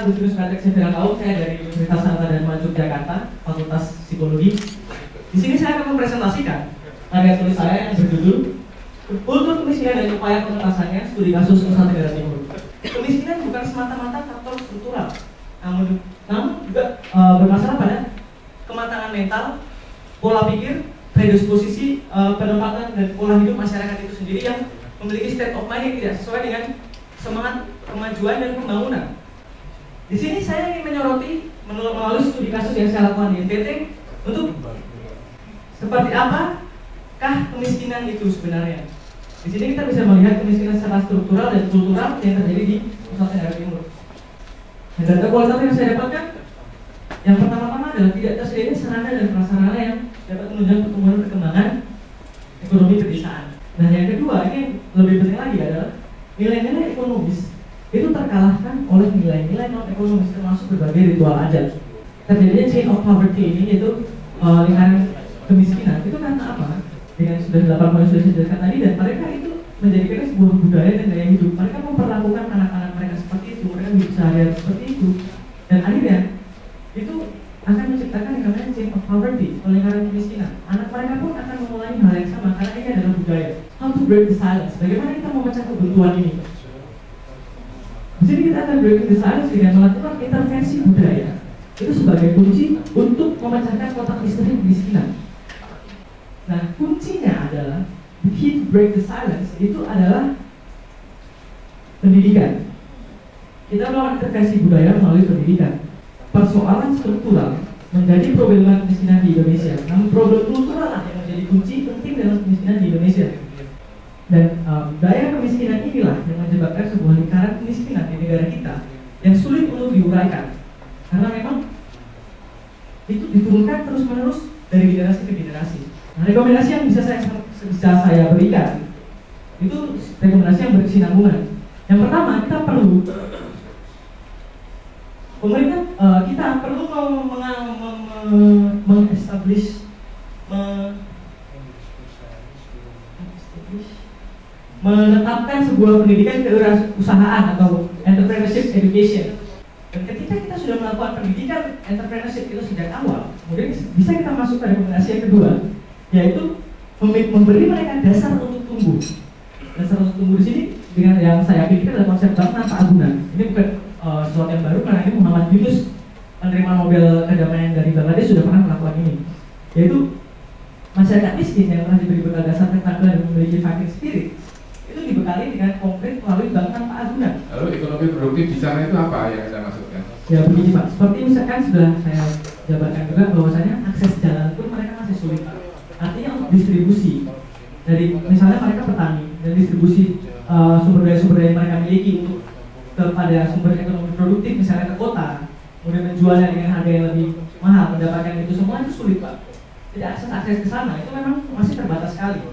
Agustinus Patrick Severa, saya dari Universitas Sanata Dharma Yogyakarta, Fakultas Psikologi. Di sini saya akan mempresentasikan karya tulis saya yang berjudul Kultur Kemiskinan dan Upaya Pengentasannya, Studi Kasus Nusa Tenggara Timur. Kemiskinan bukan semata-mata faktor struktural, namun juga bermasalah pada kematangan mental, pola pikir, predisposisi, penempatan dan pola hidup masyarakat itu sendiri yang memiliki state of mind yang tidak sesuai dengan semangat kemajuan dan pembangunan. Di sini saya ingin menyoroti melalui studi kasus yang saya lakukan di NTT untuk seperti apakah kemiskinan itu sebenarnya. Di sini kita bisa melihat kemiskinan secara struktural dan kultural yang terjadi di Nusa Tenggara Timur. Dan data kualitatif yang saya dapatkan, yang pertama-tama adalah tidak tersedianya sarana dan prasarana yang dapat menunjang pertumbuhan perkembangan ekonomi pedesaan. Nah, yang kedua, ini lebih penting lagi adalah nilai-nilai ekonomis itu terkalahkan oleh nilai-nilai non ekonomis, termasuk berbagai ritual adat. Terjadinya chain of poverty ini itu lingkaran kemiskinan itu karena apa? Dengan sudah 8 poin sudah dijelaskan tadi, dan mereka itu menjadikannya sebuah budaya dan gaya hidup. Mereka memperlakukan anak-anak mereka seperti itu, mereka hidup sehari-hari seperti itu, dan akhirnya itu akan menciptakan yang namanya chain of poverty, lingkaran kemiskinan. Anak mereka pun akan memulai hal yang sama karena ini adalah budaya. How to break the silence? Bagaimana kita memecah kebuntuan ini? Di sini kita akan break the silence dengan melakukan intervensi budaya. Itu sebagai kunci untuk memecahkan kotak misteri kemiskinan. Nah, kuncinya adalah the key to break the silence itu adalah pendidikan. Kita melakukan intervensi budaya melalui pendidikan. Persoalan struktural menjadi problema kemiskinan di Indonesia. Namun problem kultural lah yang menjadi kunci penting dalam kemiskinan di Indonesia. Dan daya kemiskinan inilah yang menyebabkan sebuah lingkaran kemiskinan di negara kita yang sulit untuk diuraikan. Karena memang itu diturunkan terus-menerus dari generasi ke generasi. Nah, rekomendasi yang bisa saya berikan itu rekomendasi yang berkesinambungan. Yang pertama, kita perlu pemerintah kita perlu menetapkan sebuah pendidikan kewirausahaan atau entrepreneurship education. Dan ketika kita sudah melakukan pendidikan entrepreneurship itu sejak awal, kemudian bisa kita masuk ke rekomendasi yang kedua, yaitu memberi mereka dasar untuk tumbuh. Dasar untuk tumbuh di sini dengan yang saya pikir adalah konsep bank tanpa agunan. Ini bukan sesuatu yang baru, karena ini Muhammad Yunus, penerima Nobel kedamaian dari Bangladesh, sudah pernah melakukan ini, yaitu masyarakat miskin yang telah diberi bekal dasar keterampilan dan memiliki fighting spirit itu dibekali dengan konkret melalui bank tanpa agunan. Lalu ekonomi produktif di sana itu apa yang Anda maksudkan? Ya begini Pak, seperti misalkan sudah saya jabarkan juga bahwasanya akses jalan pun mereka masih sulit. Artinya untuk distribusi dari misalnya mereka petani dan distribusi sumber daya yang mereka miliki untuk kepada sumber ekonomi produktif misalnya ke kota, kemudian menjualnya dengan harga yang lebih mahal, mendapatkan itu semua itu sulit Pak. Tidak akses ke sana itu memang masih terbatas sekali.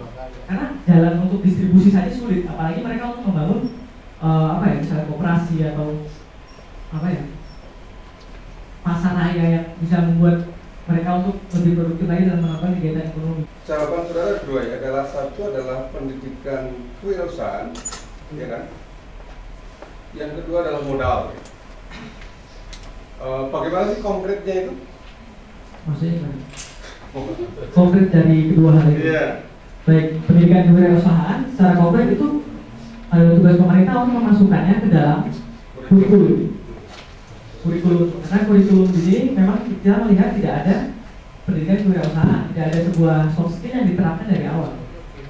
Karena jalan untuk distribusi saja sulit, apalagi mereka untuk membangun misalnya koperasi atau pasar raya yang bisa membuat mereka untuk lebih produktif lagi dalam melakukan kegiatan ekonomi. Jawaban saudara dua ya, adalah satu adalah pendidikan kewirausahaan, ya kan? Yang kedua adalah modal. Bagaimana sih konkretnya itu? Maksudnya konkret dari kedua hal itu? Yeah. Baik, pendidikan kewirausahaan secara konkret itu adalah tugas pemerintah untuk memasukkannya ke dalam kurikulum. Karena kurikulum di sini memang kita melihat tidak ada pendidikan kewirausahaan, tidak ada sebuah soft skill yang diterapkan dari awal.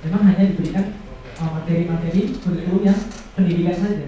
Memang hanya diberikan materi-materi kurikulum yang pendidikan saja.